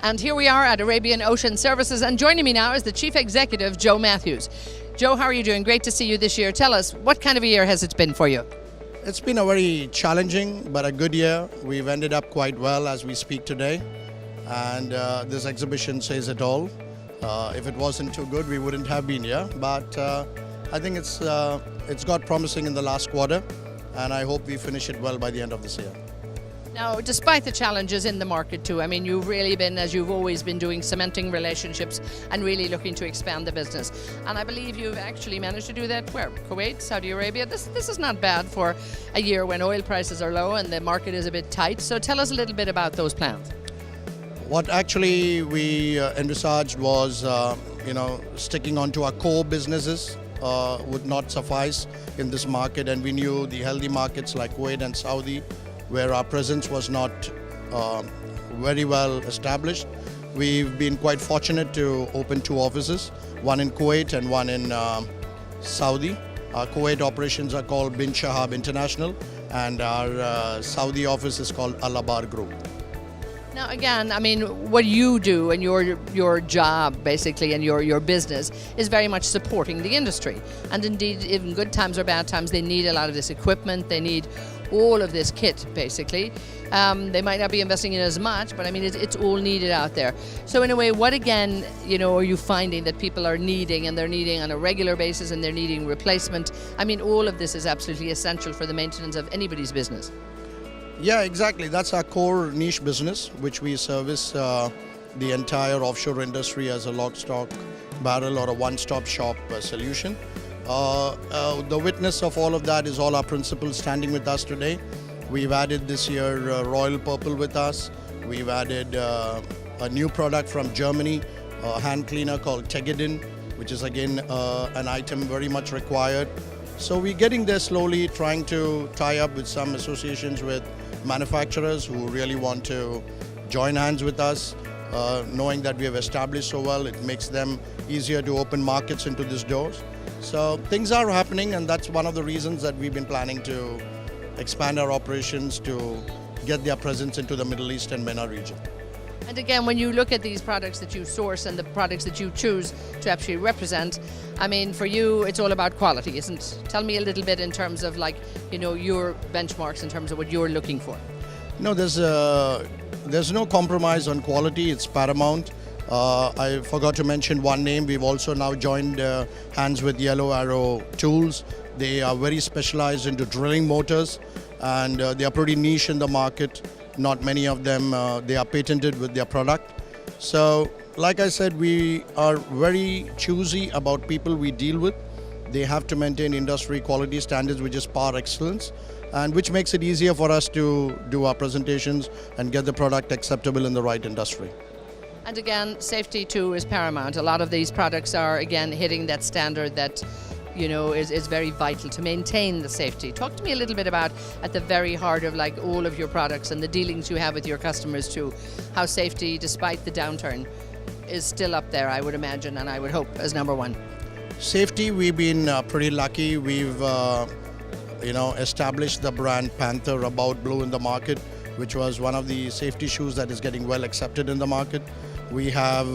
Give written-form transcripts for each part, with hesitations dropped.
And here we are at Arabian Ocean Services, and joining me now is the Chief Executive, Joe Mathews. Joe, how are you doing? Great to see you this year. Tell us, what kind of a year has it been for you? It's been a very challenging but a good year. We've ended up quite well as we speak today, and this exhibition says it all. If it wasn't too good, we wouldn't have been here, but I think it's got promising in the last quarter, and I hope we finish it well by the end of this year. Now, despite the challenges in the market too, I mean, you've really been, as you've always been doing, cementing relationships and really looking to expand the business. And I believe you've actually managed to do that where? Kuwait, Saudi Arabia. This is not bad for a year when oil prices are low and the market is a bit tight. So tell us a little bit about those plans. What actually we envisaged was, sticking on to our core businesses would not suffice in this market, and we knew the healthy markets like Kuwait and Saudi, where our presence was not very well established. We've been quite fortunate to open 2 offices, one in Kuwait and one in Saudi. Our Kuwait operations are called Bin Shahab International, and our Saudi office is called Al Abar Group. Now again, I mean, what you do and your job basically and your business is very much supporting the industry. And indeed, in good times or bad times, they need a lot of this equipment, they need all of this kit basically. They might not be investing in as much, but I mean, it's all needed out there. So in a way, what again, are you finding that people are needing, and they're needing on a regular basis, and they're needing replacement? I mean, all of this is absolutely essential for the maintenance of anybody's business. Yeah, exactly. That's our core niche business, which we service the entire offshore industry as a lock, stock, barrel, or a one-stop shop solution. The witness of all of that is all our principals standing with us today. We've added this year Royal Purple with us. We've added a new product from Germany, a hand cleaner called Tegedin, which is again an item very much required. So we're getting there slowly, trying to tie up with some associations with manufacturers who really want to join hands with us, knowing that we have established so well, it makes them easier to open markets into these doors. So things are happening, and that's one of the reasons that we've been planning to expand our operations to get their presence into the Middle East and MENA region. And again, when you look at these products that you source and the products that you choose to actually represent, I mean, for you, it's all about quality, isn't it? Tell me a little bit in terms of your benchmarks in terms of what you're looking for. No, there's no compromise on quality. It's paramount. I forgot to mention one name. We've also now joined hands with Yellow Arrow Tools. They are very specialized into drilling motors, and they are pretty niche in the market. Not many of them, they are patented with their product. So, like I said, we are very choosy about people we deal with. They have to maintain industry quality standards, which is par excellence, and which makes it easier for us to do our presentations and get the product acceptable in the right industry. And again, safety too is paramount. A lot of these products are, again, hitting that standard that is very vital to maintain the safety. Talk to me a little bit about, at the very heart of all of your products and the dealings you have with your customers too, how safety, despite the downturn, is still up there, I would imagine, and I would hope, as number one. Safety, we've been pretty lucky. We've established the brand Panther About Blue in the market, which was one of the safety shoes that is getting well accepted in the market. We have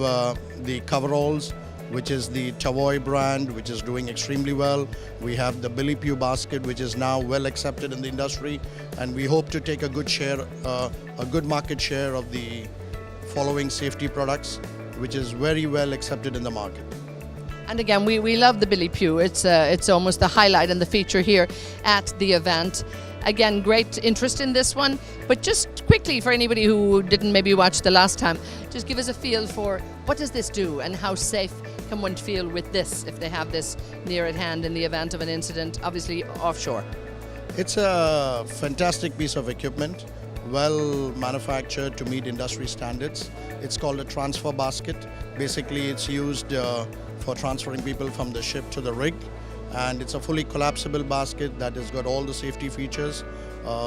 the coveralls, which is the Tavoy brand, which is doing extremely well. We have the Billy Pew basket, which is now well accepted in the industry, and we hope to take a good share, a good market share of the following safety products, which is very well accepted in the market. And again, we love the Billy Pew. It's almost the highlight and the feature here at the event. Again, great interest in this one, but just quickly, for anybody who didn't maybe watch the last time, just give us a feel for what does this do and how safe can one feel with this if they have this near at hand in the event of an incident, obviously offshore. It's a fantastic piece of equipment, well manufactured to meet industry standards. It's called a transfer basket. Basically, it's used for transferring people from the ship to the rig. And it's a fully collapsible basket that has got all the safety features,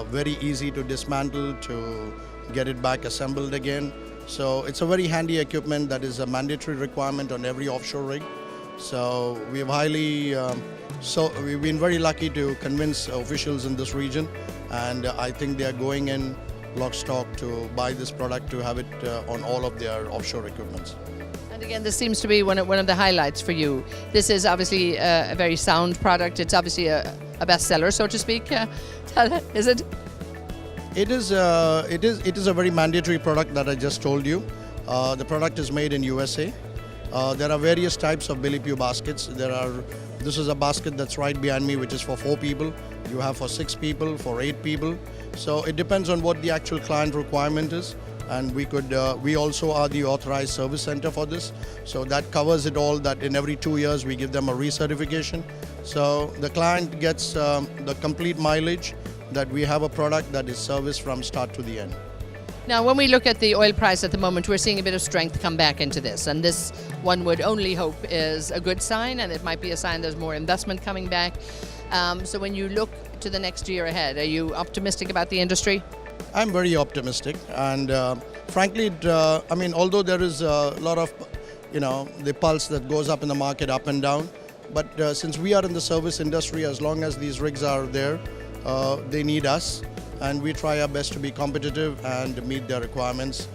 very easy to dismantle, to get it back assembled again. So it's a very handy equipment that is a mandatory requirement on every offshore rig. So we've been very lucky to convince officials in this region, and I think they are going in lock stock to buy this product to have it on all of their offshore equipments. And again, this seems to be one of the highlights for you. This is obviously a very sound product. It's obviously a bestseller, so to speak. Is it? It is a very mandatory product that I just told you. The product is made in USA. There are various types of Billy Pew baskets. This is a basket that's right behind me, which is for 4 people. You have for 6 people, for 8 people. So it depends on what the actual client requirement is. And we also are the authorized service center for this. So that covers it all, that in every 2 years we give them a recertification. So the client gets the complete mileage, that we have a product that is serviced from start to the end. Now, when we look at the oil price at the moment, we're seeing a bit of strength come back into this. And this, one would only hope, is a good sign, and it might be a sign there's more investment coming back. So when you look to the next year ahead, are you optimistic about the industry? I'm very optimistic, and frankly, although there is a lot of, the pulse that goes up in the market, up and down, but since we are in the service industry, as long as these rigs are there, they need us, and we try our best to be competitive and meet their requirements.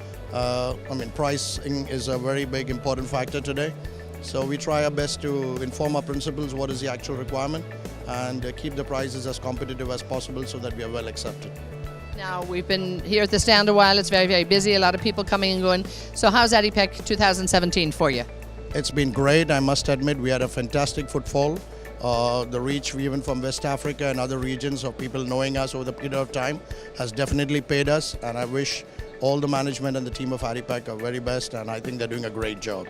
Pricing is a very big, important factor today, so we try our best to inform our principals what is the actual requirement and keep the prices as competitive as possible so that we are well accepted. Now, we've been here at the stand a while. It's very, very busy. A lot of people coming and going. So how's ADIPEC 2017 for you? It's been great. I must admit, we had a fantastic footfall. The reach, even from West Africa and other regions, of people knowing us over the period of time has definitely paid us. And I wish all the management and the team of ADIPEC are very best, and I think they're doing a great job.